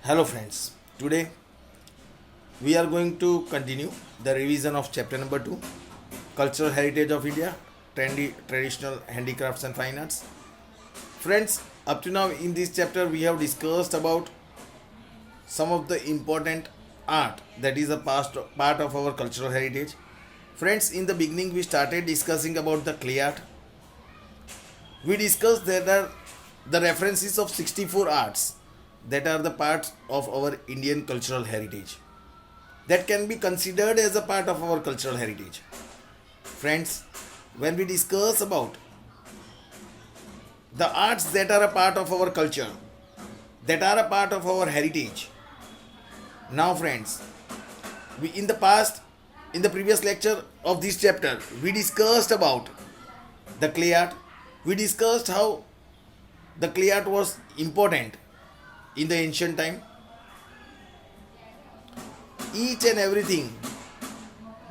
Hello, friends. Today we are going to continue the revision of chapter number 2, Cultural Heritage of India, Trendy Traditional Handicrafts and Fine Arts. Friends, up to now in this chapter we have discussed about some of the important art that is a past part of our cultural heritage. Friends, in the beginning we started discussing about the clay art. We discussed that are the references of 64 arts that are the parts of our Indian cultural heritage that can be considered as a part of our cultural heritage. Friends, when we discuss about the arts that are a part of our culture, that are a part of our heritage, now friends, we in the past, in the previous lecture of this chapter, we discussed about the clay art. We discussed how the clay art was important in the ancient time. Each and everything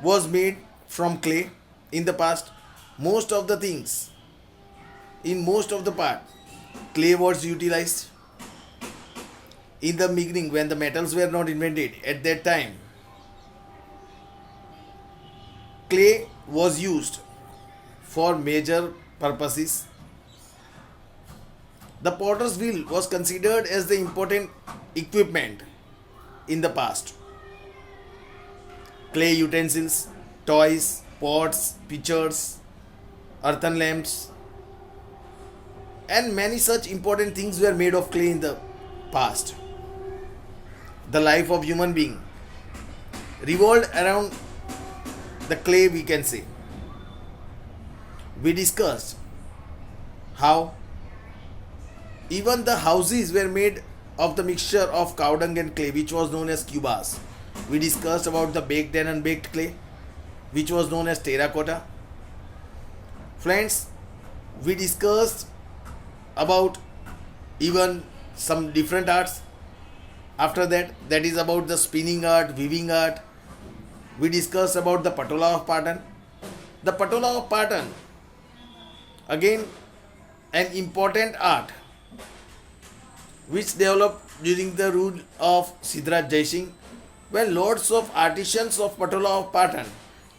was made from clay in the past. Most of the things, in most of the part, clay was utilized. In the beginning, when the metals were not invented, at that time, clay was used for major purposes. The potter's wheel was considered as the important equipment in the past. Clay utensils, toys, pots, pitchers, earthen lamps, and many such important things were made of clay in the past. The life of human being revolved around the clay, we can say. We discussed how even the houses were made of the mixture of cow dung and clay, which was known as cubas. We discussed about the baked and unbaked clay, which was known as terracotta. Friends, we discussed about even some different arts. After that, that is about the spinning art, weaving art. We discussed about the patola of Patan. The patola of Patan, again, an important art which developed during the rule of Siddharth Jaisingh, when lots of artisans of Patola of Patan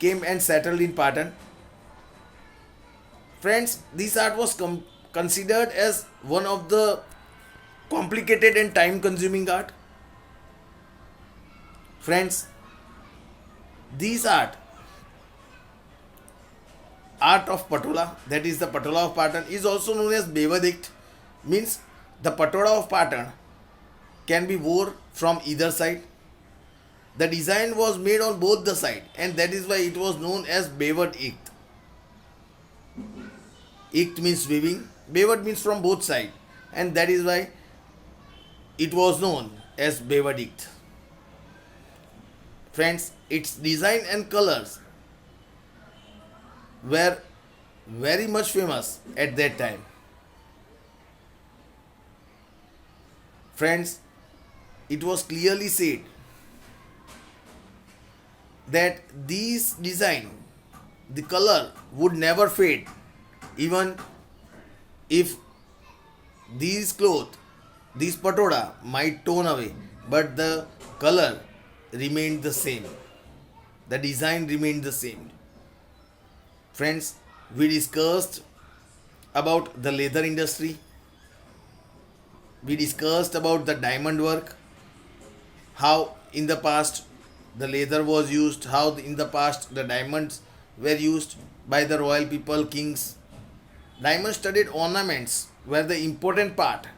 came and settled in Patan. Friends, this art was considered as one of the complicated and time consuming art. Friends, this art of Patola, that is the Patola of Patan, is also known as Bevadikt, means the Patola of Patan can be worn from either side. The design was made on both the side, and that is why it was known as Bevad Ikt. Ikt means weaving, Bevad means from both sides, and that is why it was known as Bevad Ikt. Friends, its design and colors were very much famous at that time. Friends, it was clearly said that these design, the color would never fade, even if these cloth, this patola might tone away, but the color remained the same. The design remained the same. Friends, we discussed about the leather industry. We discussed about the diamond work, how in the past the leather was used, how in the past the diamonds were used by the royal people, kings. Diamond studded ornaments were the important part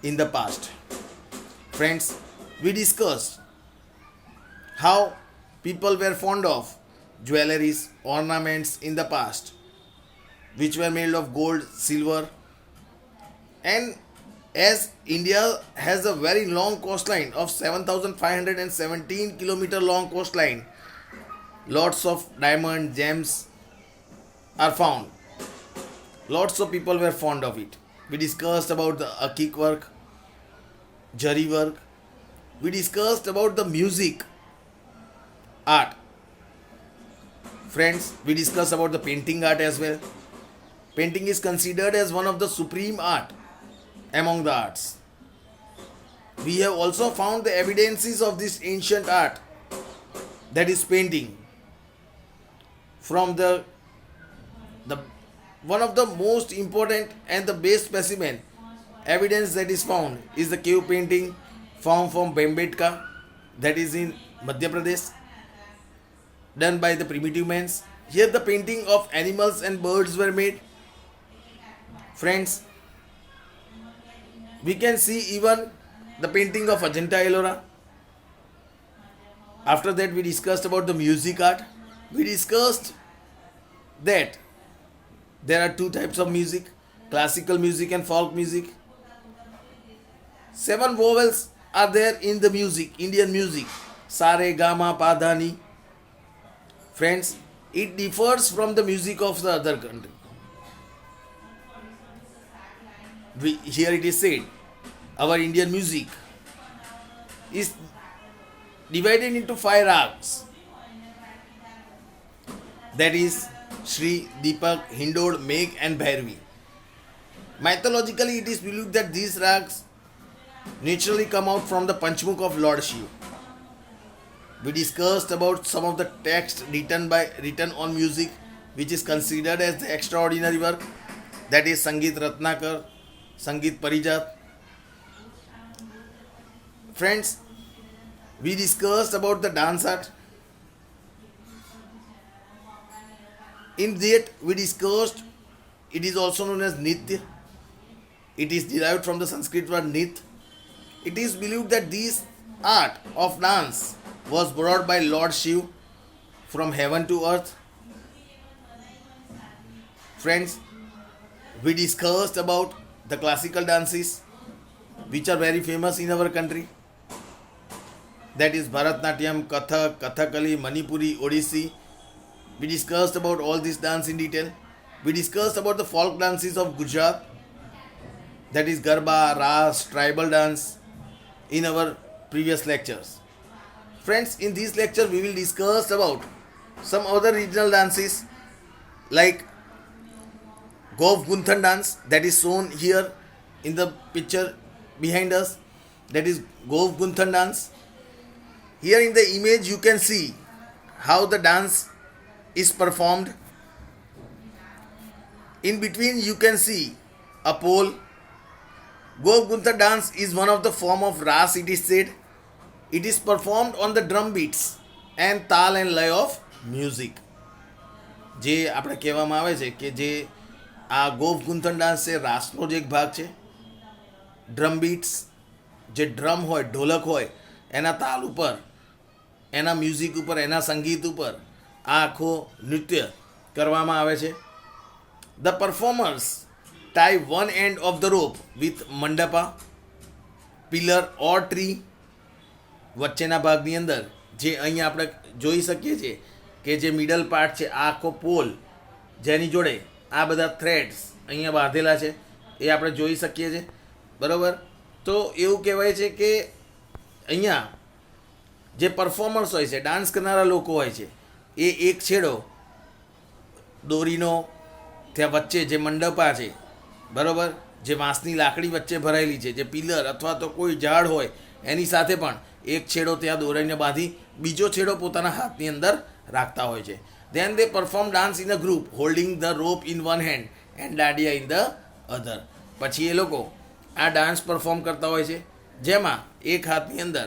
in the past. Friends, we discussed how people were fond of jewelries, ornaments in the past, which were made of gold, silver, and as India has a very long coastline of 7,517 kilometer long coastline, lots of diamond gems are found. Lots of people were fond of it. We discussed about the akik work, jari work. We discussed about the music art. Friends, we discussed about the painting art as well. Painting is considered as one of the supreme art among the arts. we have also found the evidences of this ancient art, that is painting, from the one of the most important and the best specimen evidence that is found is the cave painting found from Bhimbetka, that is in Madhya Pradesh, done by the primitive mans. Here the painting of animals and birds were made. Friends, we can see even the painting of Ajanta Ellora. After that, we discussed about the music art. We discussed that there are two types of music: classical music and folk music. 7 vowels are there in the music, Indian music: sa, re, ga, ma, pa, dha, ni. Friends, it differs from the music of the other country. Here it is said, our Indian music is divided into 5 rags. That is Shri, Deepak, Hindod, Megh and Bhairavi. Mythologically, it is believed that these rags naturally come out from the Panchmukh of Lord Shiva. We discussed about some of the text written on music, which is considered as the extraordinary work, that is Sangeet Ratnakar, Sangeet Parijat. Friends, we discussed about the dance art. In that, we discussed it is also known as Nitya. It is derived from the Sanskrit word Nit. It is believed that this art of dance was brought by Lord Shiva from heaven to earth. Friends, we discussed about the classical dances which are very famous in our country. That is Bharatnatyam, Kathak, Kathakali, Manipuri, Odissi. We discussed about all this dance in detail. We discussed about the folk dances of Gujarat, that is Garba, Ras, tribal dance, in our previous lectures. Friends, in this lecture we will discuss about some other regional dances like Gov Gunthan dance, that is shown here in the picture behind us. That is Gov Gunthan dance. Here in the image you can see how the dance is performed. In between you can see a pole. Gov Gunthan dance is one of the form of Ras, it is said. It is performed on the drum beats and તાલ and લય of music. જે આપણે કહેવામાં આવે છે કે જે આ ગોવ ગુંથન ડાન્સ છે રાસનો જ એક ભાગ છે. ડ્રમ બીટ્સ, જે ડ્રમ હોય, ઢોલક હોય, એના તાલ ઉપર, એના મ્યુઝિક ઉપર, એના સંગીત ઉપર આ આખો નૃત્ય કરવામાં આવે છે. The performers tie one end of the rope with mandapa, pillar or tree. વચ્ચેના ભાગની અંદર જે અહીંયા આપણે જોઈ શકીએ છીએ કે જે મિડલ પાર્ટ છે આ આખો પોલ, જેની જોડે આ બધા થ્રેડ્સ અહીંયા બાંધેલા છે એ આપણે જોઈ શકીએ છીએ, બરાબર. તો એવું કહેવાય છે કે અહીંયા જે પરફોર્મર્સ હોય છે, ડાન્સ કરનારા લોકો હોય છે, એ એક છેડો દોરીનો, ત્યાં વચ્ચે જે મંડપા છે, બરાબર, જે વાંસની લાકડી વચ્ચે ભરાયેલી છે, જે પિલર અથવા તો કોઈ ઝાડ હોય એની સાથે પણ એક છેડો ત્યાં દોરાઈને બાંધી બીજો છેડો પોતાના હાથની અંદર રાખતા હોય છે. Then they perform dance in a group holding the rope in one hand and dandiya in the other. પછી એ લોકો આ ડાન્સ પરફોર્મ કરતા હોય છે જેમાં એક હાથની અંદર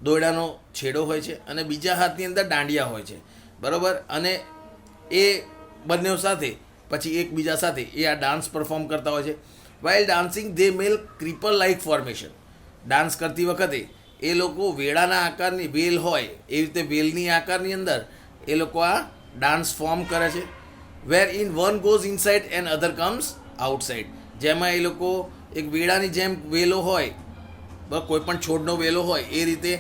દોરડાનો છેડો હોય છે અને બીજા હાથની અંદર દાંડિયા હોય છે, બરાબર. અને એ બંને સાથે પછી એકબીજા સાથે એ આ ડાન્સ પરફોર્મ કરતા હોય છે. While dancing they make creeper like formation. Dance કરતી વખતે એ લોકો વેળાના આકારની વેલ હોય એ રીતે વેલની આકારની અંદર એ લોકો આ ડાન્સ ફોર્મ કરે છે. Where in one goes inside and other comes outside. જેમાં એ લોકો એક વેળાની જેમ વેલો હોય, કોઈ પણ છોડનો વેલો હોય એ રીતે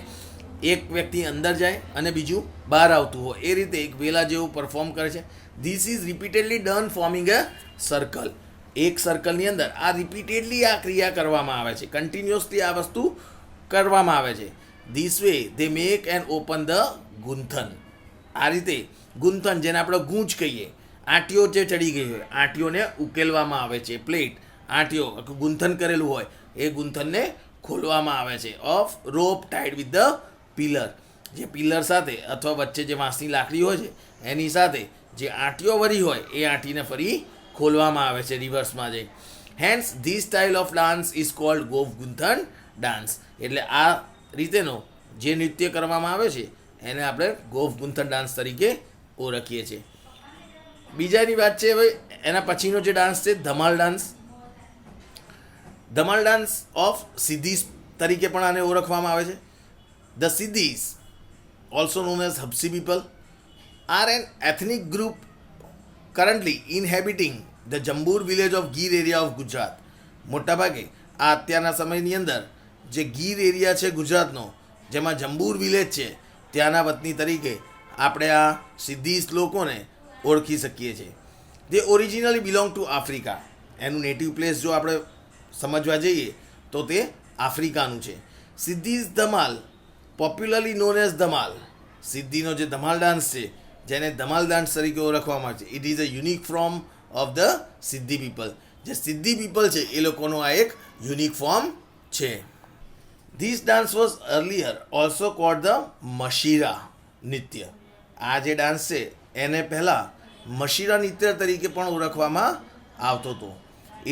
એક વ્યક્તિ અંદર જાય અને બીજું બહાર આવતું હોય એ રીતે એક વેલા જેવું પરફોર્મ કરે છે. This is repeatedly done forming a circle. એક સર્કલની અંદર આ રિપીટેડલી આ ક્રિયા કરવામાં આવે છે, કન્ટિન્યુઅસલી આ વસ્તુ કરવામાં આવે છે. This way they make and open the ગુંથન. આ રીતે ગુંથન, જેને આપણે ગૂંચ કહીએ, આંટીઓ જે ચડી ગઈ હોય આંટીઓને ઉકેલવામાં આવે છે. પ્લેટ, આંટીઓ ગુંથન કરેલું હોય એ ગુંથનને ખોલવામાં આવે છે of rope tied with the pillar. જે પિલર સાથે અથવા વચ્ચે જે વાંસની લાકડી હોય છે એની સાથે જે આંટીઓ વળી હોય એ આંટીને ફરી ખોલવામાં આવે છે રિવર્સમાં જઈ. Hence this style of dance is called ગોફગુંથન ડાન્સ. એટલે આ રીતેનો જે નૃત્ય કરવામાં આવે છે એને આપણે ગોફગુંથન ડાન્સ તરીકે ઓળખીએ છીએ. બીજાની વાત છે હવે એના પછીનો જે ડાન્સ છે ધમાલ ડાન્સ. ધમાલ ડાન્સ ઓફ સિદ્ધીસ તરીકે પણ આને ઓળખવામાં આવે છે. The Siddis also known as Hapsi people are an ethnic group currently inhabiting the Jambur village of Gir area of Gujarat. મોટાભાગે આ અત્યારના સમયની અંદર જે ગીર એરિયા છે ગુજરાતનો જેમાં જંબુર વિલેજ છે ત્યાંના વતની તરીકે આપણે આ સિદ્ધીસ લોકોને ઓળખી શકીએ છીએ. તે ઓરિજિનલી બિલોંગ ટુ આફ્રિકા. એનું નેટિવ પ્લેસ જો આપણે સમજવા જઈએ તો તે આફ્રિકાનું છે. સિદ્ધીસ ધમાલ પોપ્યુલરલી નોન એઝ ધમાલ. સિદ્ધીનો જે ધમાલ ડાન્સ છે જેને ધમાલ ડાન્સ તરીકે ઓળખવામાં આવે છે it is a unique form of the Siddi people. જે સિદ્ધી પીપલ છે એ લોકોનો આ એક યુનિક ફોર્મ છે. This dance was earlier also called the mashira nritya. આ જે ડાન્સ છે એને પહેલાં મશીરા નૃત્ય તરીકે પણ ઓળખવામાં આવતો હતો.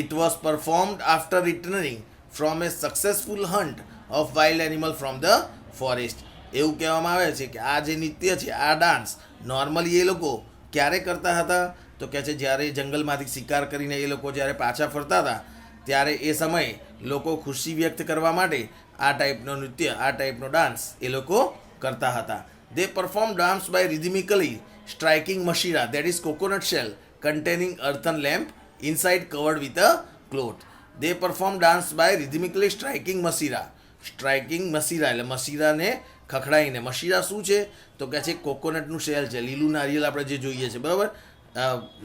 It was performed after returning from A successful hunt of wild animal from the forest. એવું કહેવામાં આવે છે કે આ જે નૃત્ય છે આ ડાન્સ નોર્મલી એ લોકો ક્યારે કરતા હતા તો કહે છે જ્યારે જંગલમાંથી શિકાર કરીને એ લોકો જ્યારે પાછા ફરતા હતા ત્યારે એ સમયે લોકો ખુશી વ્યક્ત કરવા માટે આ ટાઈપનો નૃત્ય આ ટાઈપનો ડાન્સ એ લોકો કરતા હતા. They perform dance by rhythmically striking mashira that is coconut shell containing earthen lamp inside covered with a cloth. They perform dance by rhythmically striking mashira. Striking mashira એટલે મશીરાને ખખડાઈને. મશીરા શું છે તો કહે છે કોકોનટનું શેલ છે. લીલું નારિયેલ આપણે જે જોઈએ છે બરાબર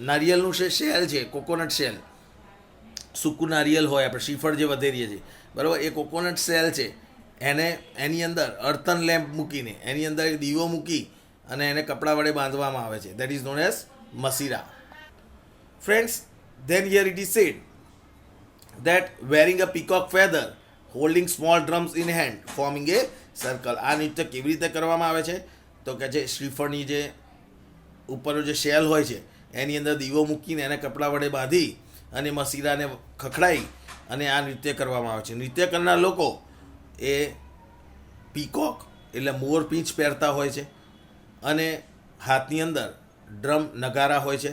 નારિયેલનું શેલ છે કોકોનટ શેલ. સૂકું નારિયેલ હોય આપણે શ્રીફળ જે વધેરીએ છીએ બરાબર એ કોકોનટ શેલ છે. એને એની અંદર અર્થન લેમ્પ મૂકીને એની અંદર એક દીવો મૂકી અને એને કપડા વડે બાંધવામાં આવે છે. That is known as mashira. Friends then here it is said that wearing a peacock feather holding small drums in hand forming a circle. આ નૃત્ય કેવી રીતે કરવામાં આવે છે તો કે જે શ્રીફળની જે ઉપરનો જે શેલ હોય છે એની અંદર દીવો મૂકીને એને કપડા વડે બાંધી અને મશીરાને ખખડાઈ અને આ નૃત્ય કરવામાં આવે છે. નૃત્ય કરનાર લોકો એ પીકોક એટલે મોર પીંછ પહેરતા હોય છે અને હાથની અંદર ડ્રમ નગારા હોય છે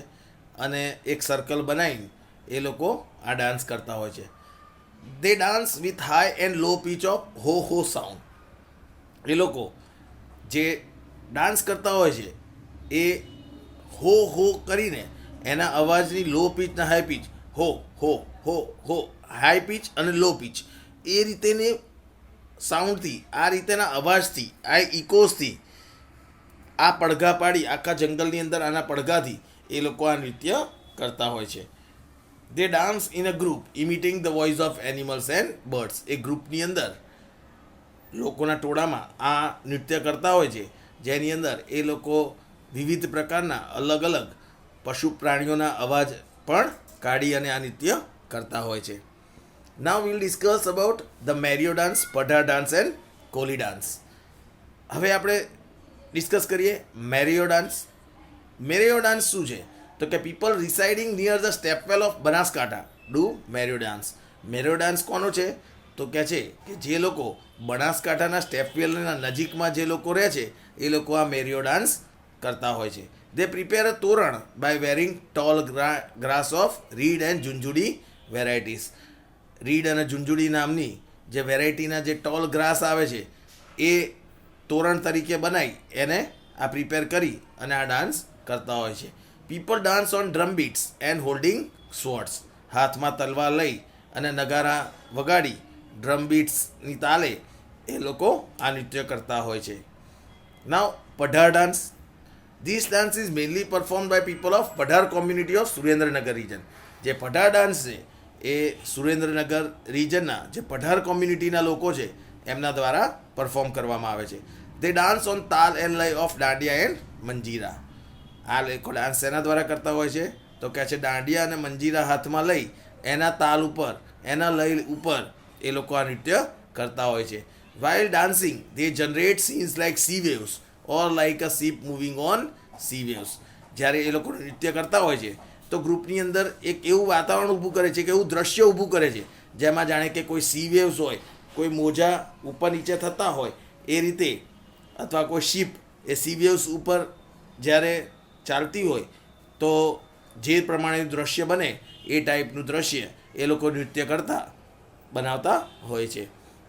અને એક સર્કલ બનાવીને એ લોકો આ ડાન્સ કરતા હોય છે. They dance with high and low pitch of ho ho sound. એ લોકો જે ડાન્સ કરતા હોય છે એ હો હો કરીને એના અવાજની લો પીચ ને હાઈ પીચ હો હો હો હો હાઈ પીચ અને લો પીચ એ રીતેની સાઉન્ડથી આ રીતેના અવાજથી આ ઇકોઝથી આ પડઘા પાડી આખા જંગલની અંદર આના પડઘાથી એ લોકો આ નૃત્ય કરતા હોય છે. They dance in a group imitating the voice of animals and birds. એ ગ્રુપની અંદર લોકોના ટોળામાં આ નૃત્ય કરતા હોય છે જેની અંદર એ લોકો વિવિધ પ્રકારના અલગ અલગ પશુ પ્રાણીઓના અવાજ પણ કાઢી અને આ નૃત્ય કરતા હોય છે. Now we'll discuss about the Meriyo dance, Padhar dance and Koli dance. હવે આપણે ડિસ્કસ કરીએ મેરિયો ડાન્સ. મેરિયો ડાન્સ શું છે તો કે people residing near the stepwell of Banaskantha do Meriyo dance. Meriyo dance કોનો છે તો કહે છે કે જે લોકો બનાસકાંઠાના સ્ટેપવેલના નજીકમાં જે લોકો રહે છે એ લોકો આ મેરિયો ડાન્સ કરતા હોય છે. દે prepare a toran by weaving tall grass of reed and Jhunjhudi varieties. Reed અને ઝુંઝુડી નામની જે વેરાયટીના જે ટોલ ગ્રાસ આવે છે એ તોરણ તરીકે બનાવી એને આ પ્રિપેર કરી અને આ ડાન્સ કરતા હોય છે. People dance on drum bits and holding swords. હાથમાં તલવાર લઈ અને નગારા વગાડી ડ્રમ બીટ્સની તાલે એ લોકો આ નૃત્ય કરતા હોય છે. Now Padhar dance. This dance is mainly perform by people of Padhar community of Surendranagar region. જે પઢાર ડાન્સ છે એ સુરેન્દ્રનગર રીજનના જે પઢાર કોમ્યુનિટીના લોકો છે એમના દ્વારા પરફોર્મ કરવામાં આવે છે. દે ડાન્સ ઓન તાલ એન્ડ લય ઓફ દાંડિયા એન્ડ મંજીરા. આ લોકો ડાન્સ એના દ્વારા કરતા હોય છે તો કહે છે દાંડિયા અને મંજીરા હાથમાં લઈ એના તાલ ઉપર એના લય ઉપર એ લોકો આ નૃત્ય કરતા હોય છે. While dancing, they generate scenes like sea waves or like a ship moving on sea waves. જ્યારે એ લોકો નૃત્ય કરતા હોય છે તો ગ્રુપની અંદર એક એવું વાતાવરણ ઊભું કરે છે કે એવું દ્રશ્ય ઊભું કરે છે જેમાં જાણે કે કોઈ સી વેવ્સ હોય, કોઈ મોજા ઉપર નીચે થતા હોય એ રીતે, અથવા કોઈ શિપ એ સી વેવ્સ ઉપર જ્યારે ચાલતી હોય તો જે પ્રમાણેનું દ્રશ્ય બને એ ટાઈપનું દ્રશ્ય એ લોકો નૃત્ય કરતા બનાવતા હોય છે.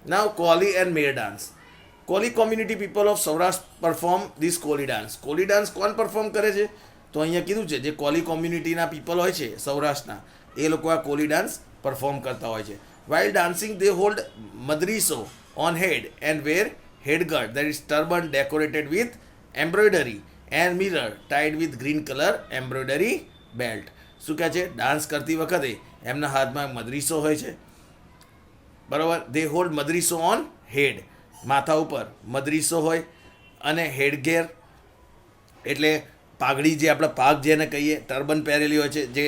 Now Koli and Mer dance. Koli community people of Saurashtra perform this Koli dance. Koli dance કોણ પરફોર્મ કરે છે? તો અહીંયા કીધું છે જે કોલી કોમ્યુનિટીના પીપલ હોય છે સૌરાષ્ટ્રના એ લોકો આ કોલી ડાન્સ પરફોર્મ કરતા હોય છે. વાઇલ ડાન્સિંગ દે હોલ્ડ મદરીસો on head and wear head guard, that is turban decorated with embroidery and mirror tied with green colour embroidery belt. શું કહે છે? ડાન્સ કરતી વખતે એમના હાથમાં મદરીસો હોય છે, બરાબર. દે હોલ્ડ મદરીસો ઓન હેડ, માથા ઉપર મદરીસો હોય, અને હેડગેર એટલે પાઘડી, જે આપણે પાઘ જેને કહીએ, ટર્બન પહેરેલી હોય છે જે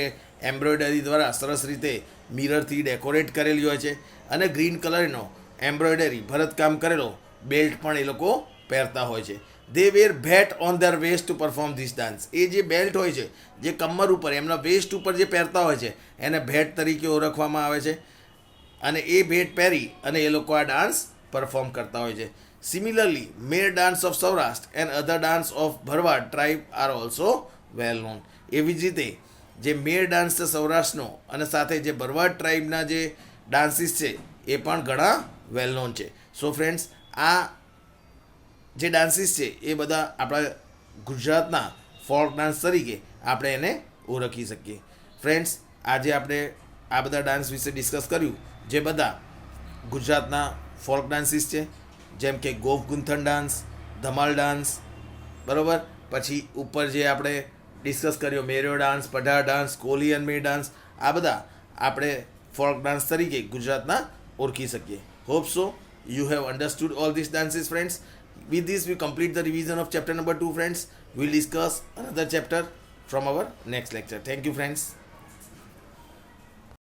એમ્બ્રોઇડરી દ્વારા સરસ રીતે મિરરથી ડેકોરેટ કરેલી હોય છે, અને ગ્રીન કલરનો એમ્બ્રોઇડરી ભરતકામ કરેલો બેલ્ટ પણ એ લોકો પહેરતા હોય છે. દે વેર ભેટ on their waist to perform this dance. એ જે બેલ્ટ હોય છે જે કમર ઉપર એમના વેસ્ટ ઉપર જે પહેરતા હોય છે એને ભેટ તરીકે ઓળખવામાં આવે છે, અને એ ભેટ પહેરી અને એ લોકો આ ડાન્સ પરફોર્મ કરતા હોય છે. Similarly Mer dance of Saurashtra and other dance of Bharwad tribe are also well known. એવી જ રીતે જે મેર ડાન્સ છે સૌરાષ્ટ્રનો અને સાથે જે ભરવાડ ટ્રાઇબના જે ડાન્સીસ છે એ પણ ઘણા વેલ નોન છે. સો ફ્રેન્ડ્સ, આ જે ડાન્સીસ છે એ બધા આપણા ગુજરાતના ફોક ડાન્સ તરીકે આપણે એને ઓળખી શકીએ. ફ્રેન્ડ્સ, આજે આપણે આ બધા ડાન્સ વિશે ડિસ્કસ કર્યું જે બધા ગુજરાતના ફોક ડાન્સીસ છે, જેમ કે ગોફ ગુંથણ ડાન્સ, ધમાલ ડાન્સ, બરાબર. પછી ઉપર જે આપણે ડિસ્કસ કર્યો Mero dance, Padhar dance, Koli and Mer dance, આ બધા આપણે ફોક ડાન્સ તરીકે ગુજરાતના ઓળખી શકીએ. Hope so you have understood all these dances, friends. With this we complete the revision of chapter number 2, friends. We'll discuss another chapter from our next lecture. Thank you, friends.